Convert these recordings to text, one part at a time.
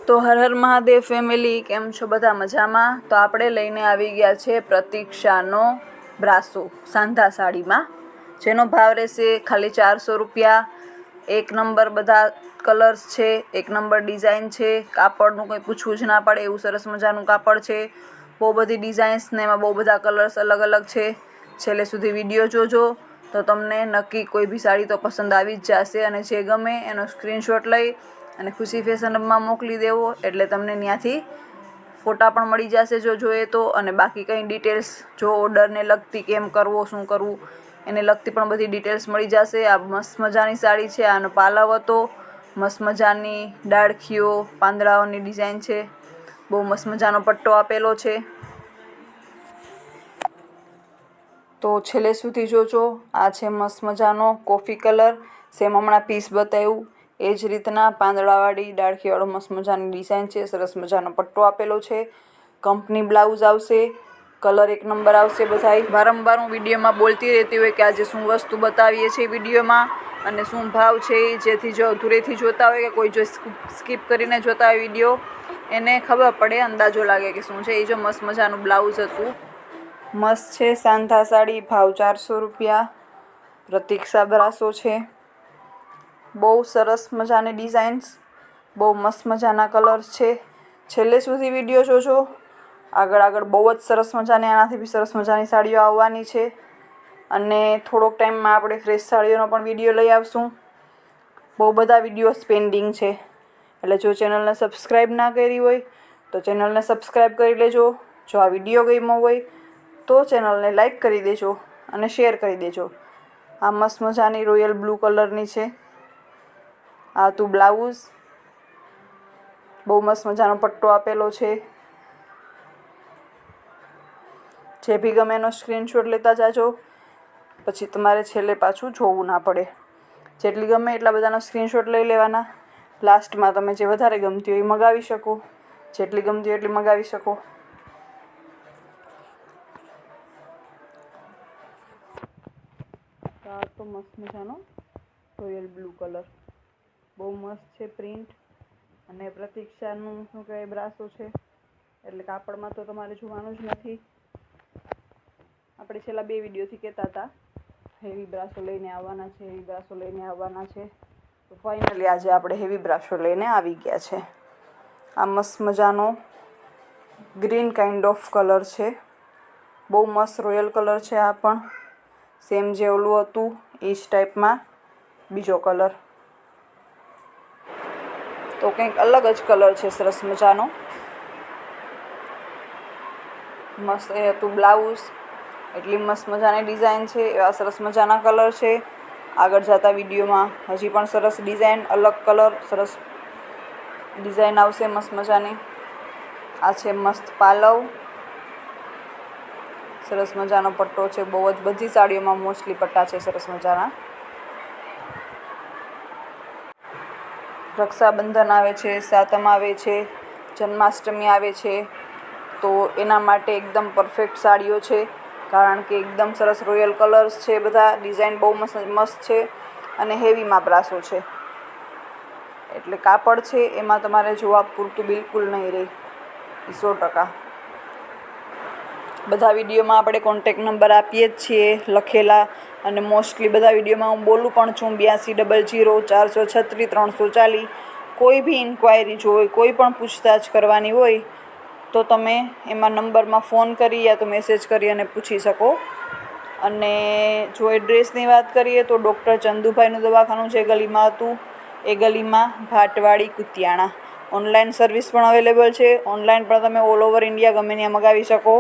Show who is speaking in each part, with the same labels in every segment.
Speaker 1: તો હર હર મહાદેવ ફેમિલી, કેમ છો બધા? મજામાં? તો આપણે લઈને આવી ગયા છે પ્રતીક્ષાનો બ્રાસો સાંધા સાડીમાં, જેનો ભાવ રહેશે ખાલી 400 રૂપિયા। એક નંબર બધા કલર્સ છે, એક નંબર ડિઝાઇન છે, કાપડનું કંઈ પૂછવું જ ના પડે એવું સરસ મજાનું કાપડ છે। બહુ બધી ડિઝાઇન્સ ને એમાં બહુ બધા કલર્સ અલગ અલગ છે। છેલ્લે સુધી વિડીયો જોજો તો તમને નક્કી કોઈ બી સાડી તો પસંદ આવી જ જશે, અને જે ગમે એનો સ્ક્રીનશોટ લઈ અને ખુશી ફેશન હબમાં મોકલી દેવો, એટલે તમને ત્યાંથી ફોટા પણ મળી જશે જો જોઈએ તો, અને બાકી કંઈ ડિટેલ્સ જો ઓર્ડરને લગતી કેમ કરવો, શું કરવું એને લગતી પણ બધી ડિટેલ્સ મળી જશે। આ મસ્ત મજાની સાડી છે, આનો પાલવ હતો, મસ્ત મજાની ડાળખીઓ પાંદડાઓની ડિઝાઇન છે, બહુ મસ્ત મજાનો પટ્ટો આપેલો છે। તો છેલ્લે સુધી જોજો। આ છે મસ્ત મજાનો કોફી કલર, સેમ હમણાં પીસ બતાવ્યું એ જ રીતના પાંદડાવાળી ડાળખીવાળો મસ્ત મજાની ડિઝાઇન છે, સરસ મજાનો પટ્ટો આપેલો છે, કંપની બ્લાઉઝ આવશે, કલર એક નંબર આવશે। બધાય વારંવાર હું વિડીયોમાં બોલતી રહેતી હોય કે આજે શું વસ્તુ બતાવીએ છીએ વિડીયોમાં અને શું ભાવ છે, જેથી જો અધૂરેથી જોતા હોય કે કોઈ જો સ્કીપ કરીને જોતા હોય વિડીયો, એને ખબર પડે, અંદાજો લાગે કે શું છે। એ જો મસ્ત મજાનું બ્લાઉઝ હતું, મસ્ત છે સાંધા સાડી, ભાવ 400 રૂપિયા। પ્રતીક્ષા બ્રાસો છે, બહુ સરસ મજાની ડિઝાઇન્સ, બહુ મસ્ત મજાના કલર્સ છે। છેલ્લે સુધી વિડીયો જોજો, આગળ બહુ જ સરસ મજાની, આનાથી બી સરસ મજાની સાડીઓ આવવાની છે, અને થોડોક ટાઈમમાં આપણે ફ્રેશ સાડીઓનો પણ વિડીયો લઈ આવશું। બહુ બધા વિડીયોઝ પેન્ડિંગ છે, એટલે જો ચેનલને સબસ્ક્રાઈબ ના કરી હોય તો ચેનલને સબસ્ક્રાઈબ કરી લેજો। જો આ વિડીયો ગમ્યો હોય તો ચેનલને લાઈક કરી દેજો અને શેર કરી દેજો। આ મસ્ત મજાની રોયલ બ્લુ કલરની છે, આ હતું બ્લાઉઝ, બહુ મસ્ત મજાનો પટ્ટો આપેલો છે। જે બી ગમે એનો સ્ક્રીનશોટ લેતા જાજો, પછી તમારે છેલ્લે પાછું જોવું ના પડે। જેટલી ગમે એટલા બધાનો સ્ક્રીનશોટ લઈ લેવાના, લાસ્ટમાં તમે જે વધારે ગમતી હોય એ મગાવી શકો, જેટલી ગમતી હોય એટલી મગાવી શકો। આ તો મસ્ત મજાનો રોયલ બ્લુ કલર, બહુ મસ્ત છે પ્રિન્ટ, અને પ્રતીક્ષાનું શું કહેવાય બ્રાસો છે, એટલે કાપડમાં તો તમારે જોવાનું જ નથી। આપણે છેલ્લા 2 વિડીયોથી કહેતા હતા હેવી બ્રાસો લઈને આવવાના છે, હેવી બ્રાસો લઈને આવવાના છે, તો ફાઇનલી આજે આપણે હેવી બ્રાસો લઈને આવી ગયા છે। આ મસ્ત મજાનો ગ્રીન કાઇન્ડ ઓફ કલર છે, બહુ મસ્ત રોયલ કલર છે। આ પણ સેમ જે ઓલું હતું એ જ ટાઈપમાં બીજો કલર, તો કંઈક અલગ જ કલર છે, સરસ મજાનો મસ્ત। એ હતું બ્લાઉઝ, એટલી મસ્ત મજાની ડિઝાઇન છે, એવા સરસ મજાના કલર છે। આગળ જતા વિડીયોમાં હજી પણ સરસ ડિઝાઇન, અલગ કલર, સરસ ડિઝાઇન આવશે મસ્ત મજાની। આ છે મસ્ત પાલવ, સરસ મજાનો પટ્ટો છે, બહુ જ બધી સાડીઓમાં મોસ્ટલી પટ્ટા છે સરસ મજાના। રક્ષાબંધન આવે છે, સાતમ આવે છે, જન્માષ્ટમી આવે છે, તો એના માટે એકદમ પરફેક્ટ સાડીઓ છે, કારણ કે એકદમ સરસ રોયલ કલર્સ છે, બધા ડિઝાઇન બહુ મસ્ત છે, અને હેવીમાં બ્રાસો છે, એટલે કાપડ છે એમાં તમારે જોવા પૂરતું બિલકુલ નહીં રહે, 100%। બધા વિડીયોમાં આપણે કોન્ટેક નંબર આપીએ જ છીએ લખેલા, અને મોસ્ટલી બધા વિડીયોમાં હું બોલું પણ છું 8200 436 340। કોઈ બી ઇન્ક્વાયરી હોય, કોઈ પણ પૂછતાછ કરવાની હોય તો તમે એમાં નંબરમાં ફોન કરી યા તો મેસેજ કરી અને પૂછી શકો। અને જો એડ્રેસની વાત કરીએ તો ડૉક્ટર ચંદુભાઈનું દવાખાનું જે ગલીમાં હતું એ ગલીમાં ભાટવાડી કુતિયાણા। ઓનલાઈન સર્વિસ પણ અવેલેબલ છે, ઓનલાઈન પણ તમે ઓલ ઓવર ઇન્ડિયા ગમે ત્યાં મગાવી શકો।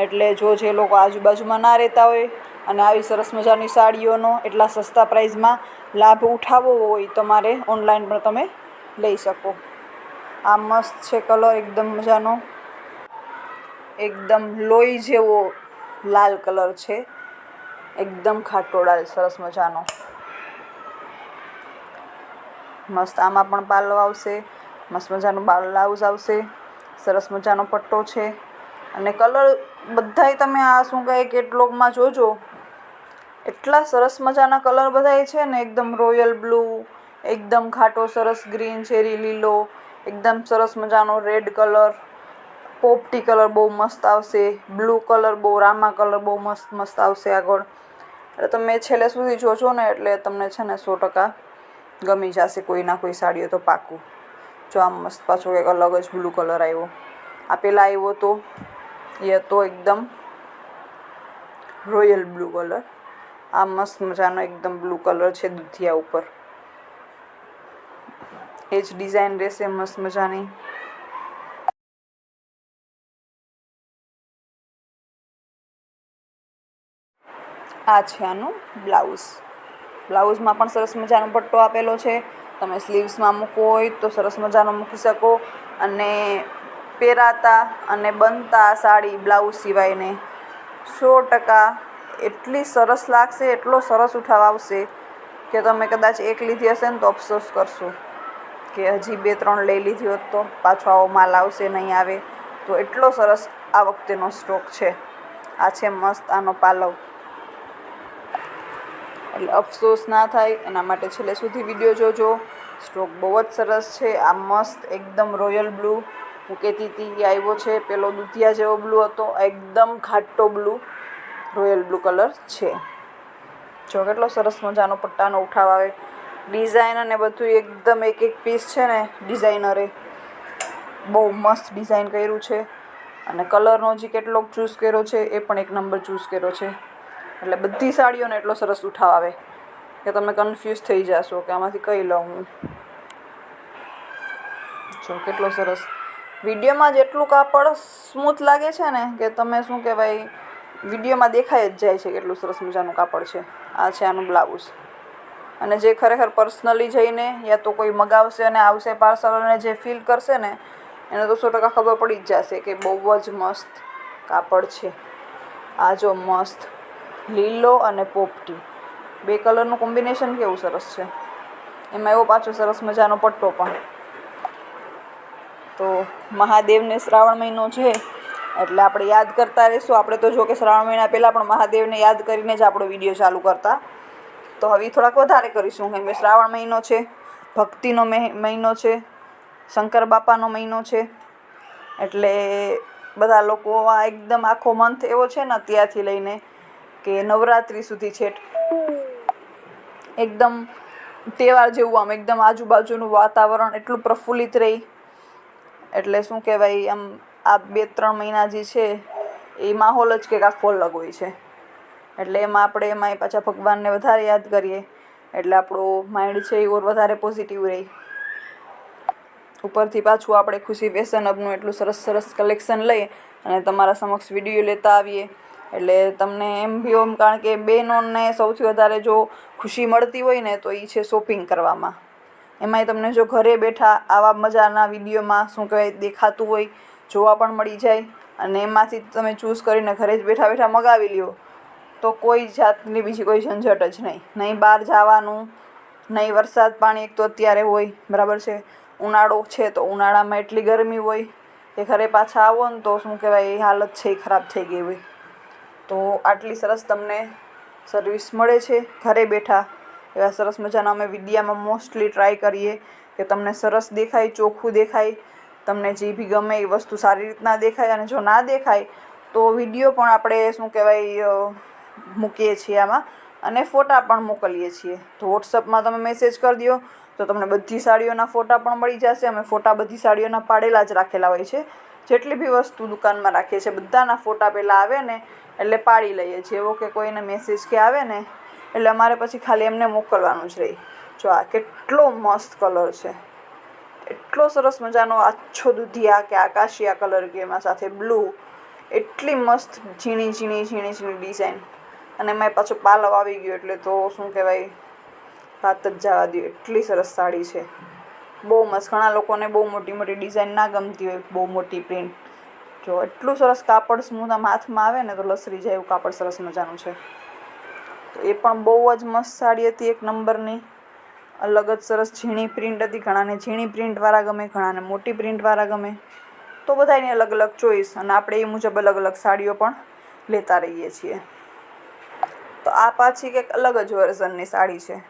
Speaker 1: એટલે જો જે લોકો આજુબાજુમાં ના રહેતા હોય અને આવી સરસ મજાની સાડીઓનો એટલા સસ્તા પ્રાઇઝમાં લાભ ઉઠાવવો હોય તો મારે ઓનલાઈન પણ તમે લઈ શકો। આ મસ્ત છે કલર, એકદમ મજાનો, એકદમ લોહી જેવો લાલ કલર છે, એકદમ ખાટોડાલ, સરસ મજાનો મસ્ત। આમાં પણ પાલવ આવશે, મસ્ત મજાનું બ્લાઉઝ આવશે, સરસ મજાનો પટ્ટો છે, અને કલર બધાય તમે આ શું કહે કેટલોગમાં જોજો, એટલા સરસ મજાના કલર બધાય છે ને, એકદમ રોયલ બ્લુ, એકદમ ખાટો સરસ ગ્રીન, ચેરી લીલો, એકદમ સરસ મજાનો રેડ કલર, પોપટી કલર બહુ મસ્ત આવશે, બ્લુ કલર બહુ, રામા કલર બહુ મસ્ત મસ્ત આવશે આગળ. એટલે તમે છેલ્લે સુધી જોજો ને એટલે તમને છે ને 100% ગમી જશે કોઈ ના કોઈ સાડીઓ તો પાકું. જો આમ મસ્ત પાછો કંઈક અલગ જ બ્લુ કલર આવ્યો. આ પહેલાં આવ્યો તો એ હતો એકદમ રોયલ બ્લુ કલર. આ મસ્ત મજાનો એકદમ બ્લુ કલર છે દુધિયા ઉપર. એ જ ડિઝાઇન રહેશે મસ્ત મજાની. આ છે આનું બ્લાઉઝ. બ્લાઉઝમાં પણ સરસ મજાનો પટ્ટો આપેલો છે. તમે સ્લીવ્સમાં મૂકવો હોય તો સરસ મજાનો મૂકી શકો. અને પહેરાતા અને બનતા સાડી બ્લાઉઝ સિવાયને 100% એટલી સરસ લાગશે, એટલો સરસ ઉઠાવ આવશે કે તમે કદાચ એક લીધી હશે ને તો અફસોસ કરશો કે હજી 2-3 લઈ લીધી હોત તો પાછો આવો માલ આવશે નહીં આવે. તો એટલો સરસ આ વખતેનો સ્ટોક છે. આ છે મસ્ત આનો પાલવ. એટલે અફસોસ ના થાય એના માટે છેલ્લે સુધી વિડીયો જોજો. સ્ટોક બહુ જ સરસ છે. આ મસ્ત એકદમ રોયલ બ્લુ હું કહેતી હતી એ આવ્યો છે. પેલો દુધિયા જેવો બ્લુ હતો, એકદમ ઘાટો બ્લુ રોયલ બ્લુ કલર છે. જો કેટલો સરસ મજાનો પટ્ટાનો ઉઠાવ આવે, ડિઝાઇન અને બધું એકદમ એક એક પીસ છે ને ડિઝાઇનરે બહુ મસ્ત ડિઝાઇન કર્યું છે. અને કલરનો જે કેટલોક ચૂઝ કર્યો છે એ પણ એક નંબર ચૂઝ કર્યો છે. એટલે બધી સાડીઓને એટલો સરસ ઉઠાવ આવે કે તમે કન્ફ્યુઝ થઈ જશો કે આમાંથી કઈ લઉં હું. જો કેટલો સરસ વિડીયોમાં જેટલું કાપડ સ્મૂથ લાગે છે ને કે તમે શું કહેવાય વિડીયોમાં દેખાઈ જ જાય છે કેટલું સરસ મજાનું કાપડ છે. આ છે આનું બ્લાઉઝ. અને જે ખરેખર પર્સનલી જઈને યા તો કોઈ મગાવશે અને આવશે પાર્સલ અને જે ફીલ કરશે ને એને તો 100% ખબર પડી જ જશે કે બહુ જ મસ્ત કાપડ છે. આ જો મસ્ત લીલો અને પોપટી 2 કલરનું કોમ્બિનેશન કેવું સરસ છે. એમાં એવો પાછો સરસ મજાનો પટ્ટો પણ. તો મહાદેવને શ્રાવણ મહિનો છે એટલે આપણે યાદ કરતા રહીશું. આપણે તો જો કે શ્રાવણ મહિના પહેલાં પણ મહાદેવને યાદ કરીને જ આપણો વિડીયો ચાલુ કરતા. તો હવે થોડાક વધારે કરીશું કેમ કે શ્રાવણ મહિનો છે, ભક્તિનો મહિનો છે, શંકર બાપાનો મહિનો છે. એટલે બધા લોકો આ એકદમ આખો મંથ એવો છે ને અત્યારથી લઈને કે નવરાત્રિ સુધી છેક એકદમ તહેવાર જેવું આમ એકદમ આજુબાજુનું વાતાવરણ એટલું પ્રફુલ્લિત રહે. એટલે શું કહેવાય આમ આ 2-3 મહિના જે છે એ માહોલ જ કંઈક આખો અલગ હોય છે. એટલે એમાં આપણે એમાંય પાછા ભગવાનને વધારે યાદ કરીએ એટલે આપણું માઇન્ડ છે એ વધારે પોઝિટિવ રહે. ઉપરથી પાછું આપણે ખુશી ફેશન હબનું એટલું સરસ સરસ કલેક્શન લઈ અને તમારા સમક્ષ વિડીયો લેતા આવીએ એટલે તમને એમ બી એમ, કારણ કે બહેનોને સૌથી વધારે જો ખુશી મળતી હોય ને તો એ છે શોપિંગ કરવામાં. એમાંય તમને જો ઘરે બેઠા આવા મજાના વિડીયોમાં શું કહેવાય દેખાતું હોય, જોવા પણ મળી જાય અને એમાંથી તમે ચૂઝ કરીને ઘરે જ બેઠા બેઠા મગાવી લ્યો તો કોઈ જાતની બીજી કોઈ ઝંઝટ જ નહીં. નહીં બહાર જવાનું, નહીં વરસાદ પાણી એક તો અત્યારે હોય, બરાબર છે. ઉનાળો છે તો ઉનાળામાં એટલી ગરમી હોય કે ઘરે પાછા આવો ને તો શું કહેવાય એ હાલત છે એ ખરાબ થઈ ગઈ હોય. તો આટલી સરસ તમને સર્વિસ મળે છે ઘરે બેઠા. એવા સરસ મજાના અમે વિડીયામાં મોસ્ટલી ટ્રાય કરીએ કે તમને સરસ દેખાય, ચોખ્ખું દેખાય, તમને જે બી ગમે એ વસ્તુ સારી રીતના દેખાય. અને જો ના દેખાય તો વિડીયો પણ આપણે શું કહેવાય મૂકીએ છીએ આમાં અને ફોટા પણ મોકલીએ છીએ. તો વોટ્સઅપમાં તમે મેસેજ કરી દો તો તમને બધી સાડીઓના ફોટા પણ મળી જશે. અમે ફોટા બધી સાડીઓના પાડેલા જ રાખેલા હોય છે. જેટલી બી વસ્તુ દુકાનમાં રાખીએ છીએ બધાના ફોટા પહેલાં આવે ને એટલે પાડી લઈએ છીએ. એવો કે કોઈને મેસેજ કે આવે ને એટલે અમારે પછી ખાલી એમને મોકલવાનું જ રહે. જો આ કેટલો મસ્ત કલર છે, એટલો સરસ મજાનો આછો દૂધિયા કે આકાશિયા કલર કે એમાં સાથે બ્લુ, એટલી મસ્ત ઝીણી ઝીણી ઝીણી ઝીણી ડિઝાઇન અને એમાં પાછો પાલવ આવી ગયો એટલે તો શું કહેવાય વાત જ જવા દો. એટલી સરસ સાડી છે, બહુ મસ્ત. ઘણા લોકોને બહુ મોટી મોટી ડિઝાઇન ના ગમતી હોય, બહુ મોટી પ્રિન્ટ. જો એટલું સરસ કાપડ સ્મૂથ આમ હાથમાં આવે ને તો લસરી જાય એવું કાપડ સરસ મજાનું છે. તો એ પણ બહુ જ મસ્ત સાડી હતી, એક નંબરની. અલગ જ સરસ ઝીણી પ્રિન્ટ હતી. ઘણાને ઝીણી પ્રિન્ટવાળા ગમે, ઘણાને મોટી પ્રિન્ટવાળા ગમે. તો બધાની અલગ અલગ ચોઈસ અને આપણે એ મુજબ અલગ અલગ સાડીઓ પણ લેતા રહીએ છીએ. તો આ પાછી કંઈક અલગ જ વર્ઝનની સાડી છે.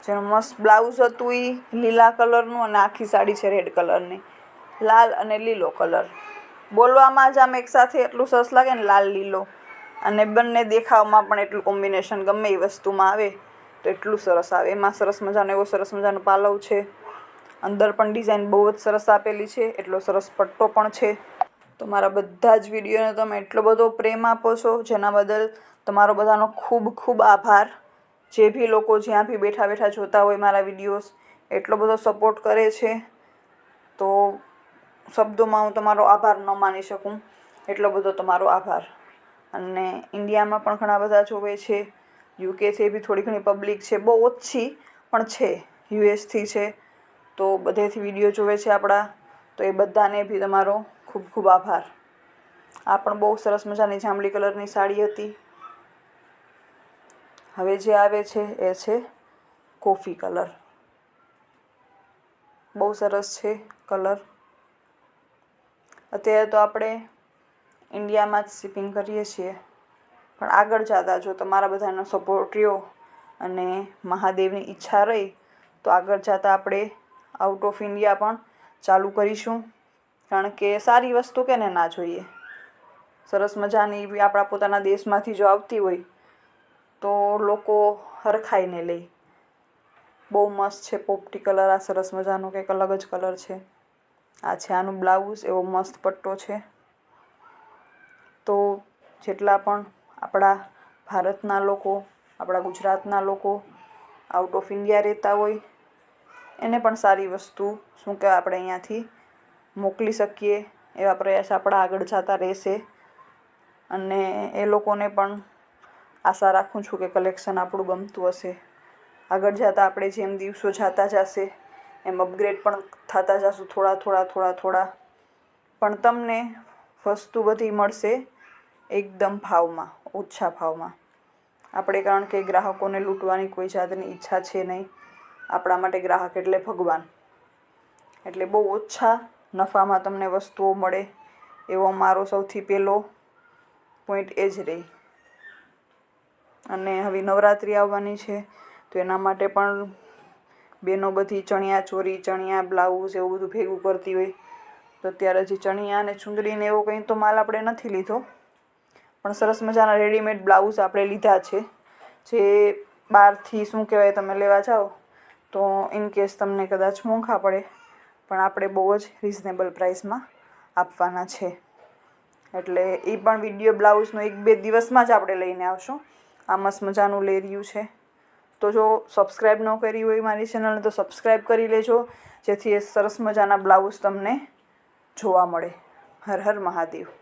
Speaker 1: જેનું મસ્ત બ્લાઉઝ હતું એ લીલા કલરનું અને આખી સાડી છે રેડ કલરની, લાલ અને લીલો કલર. બોલવામાં જ આમ એકસાથે એટલું સરસ લાગે ને, લાલ લીલો, અને બંને દેખાવમાં પણ એટલું કોમ્બિનેશન ગમે એ વસ્તુમાં આવે તો એટલું સરસ આવે. એમાં સરસ મજાનો એવો સરસ મજાનો પાલવ છે, અંદર પણ ડિઝાઇન બહુ જ સરસ આપેલી છે, એટલો સરસ પટ્ટો પણ છે. તો મારા બધા જ વિડીયોને તમે એટલો બધો પ્રેમ આપો છો, જેના બદલ તમારો બધાનો ખૂબ ખૂબ આભાર. જે બી લોકો જ્યાં બી બેઠા બેઠા જોતા હોય મારા વિડીયોઝ, એટલો બધો સપોર્ટ કરે છે, તો શબ્દોમાં હું તમારો આભાર ન માની શકું, એટલો બધો તમારો આભાર. અને ઇન્ડિયામાં પણ ઘણા બધા જોવે છે, યુકેથી બી થોડી ઘણી પબ્લિક છે, બહુ ઓછી પણ છે, યુએસથી છે, તો બધેથી વિડીયો જોવે છે આપણા. તો એ બધાને બી તમારો ખૂબ ખૂબ આભાર. આ પણ બહુ સરસ મજાની જાંબલી કલરની સાડી હતી. હવે જે આવે છે એ છે કોફી કલર. બહુ સરસ છે કલર. અત્યારે તો આપણે ઇન્ડિયામાં જ શિપિંગ કરીએ છીએ, પણ આગળ જતાં જો તમારા બધાનો સપોર્ટ રહ્યો અને મહાદેવની ઈચ્છા રહી તો આગળ જતાં આપણે આઉટ ઓફ ઇન્ડિયા પણ ચાલુ કરીશું. કારણ કે સારી વસ્તુ કેને ના જોઈએ. સરસ મજાની બી આપણા પોતાના દેશમાંથી જો આવતી હોય તો લોકો હરખાઈને લે. બહુ મસ્ત છે પોપટી કલર, આ સરસ મજાનો કંઈક અલગ જ કલર છે. આ છે આનું બ્લાઉઝ, એવો મસ્ત પટ્ટો છે. તો જેટલા પણ આપણા ભારતના લોકો, આપણા ગુજરાતના લોકો આઉટ ઓફ ઇન્ડિયા રહેતા હોય, એને પણ સારી વસ્તુ શું કહેવાય આપણે અહીંયાથી મોકલી શકીએ એવા પ્રયાસ આપણા આગળ જતા રહેશે. અને એ લોકોને પણ આશા રાખું છું કે કલેક્શન આપણું ગમતું હશે. આગળ જતાં આપણે જેમ દિવસો જતા જશે એમ અપગ્રેડ પણ થતા જશું થોડા. પણ તમને વસ્તુ બધી મળશે એકદમ ભાવમાં, ઓછા ભાવમાં. આપણે કારણ કે ગ્રાહકોને લૂંટવાની કોઈ જાતની ઈચ્છા છે નહીં. આપણા માટે ગ્રાહક એટલે ભગવાન. એટલે બહુ ઓછા નફામાં તમને વસ્તુઓ મળે એવો મારો સૌથી પહેલો પોઈન્ટ એ જ રહી. અને હવે નવરાત્રિ આવવાની છે તો એના માટે પણ બહેનો બધી ચણિયા ચોરી, ચણિયા બ્લાઉઝ એવું બધું ભેગું કરતી હોય. તો અત્યારે હજી ચણિયા અને ચુંદડીને એવો કંઈ તો માલ આપણે નથી લીધો, પણ સરસ મજાના રેડીમેડ બ્લાઉઝ આપણે લીધા છે. જે બહારથી શું કહેવાય તમે લેવા જાઓ તો ઇનકેસ તમને કદાચ મોંઘા પડે, પણ આપણે બહુ જ રિઝનેબલ પ્રાઇસમાં આપવાના છે. એટલે એ પણ વિડીયો બ્લાઉઝનો 1-2 દિવસમાં જ આપણે લઈને આવશું. આ મસ્ત મજાનું લેરિયું છે. તો જો સબસ્ક્રાઈબ ન કરી હોય મારી ચેનલને તો સબસ્ક્રાઈબ કરી લેજો, જેથી એ સરસ મજાના બ્લાઉઝ તમને જોવા મળે. હર હર મહાદેવ.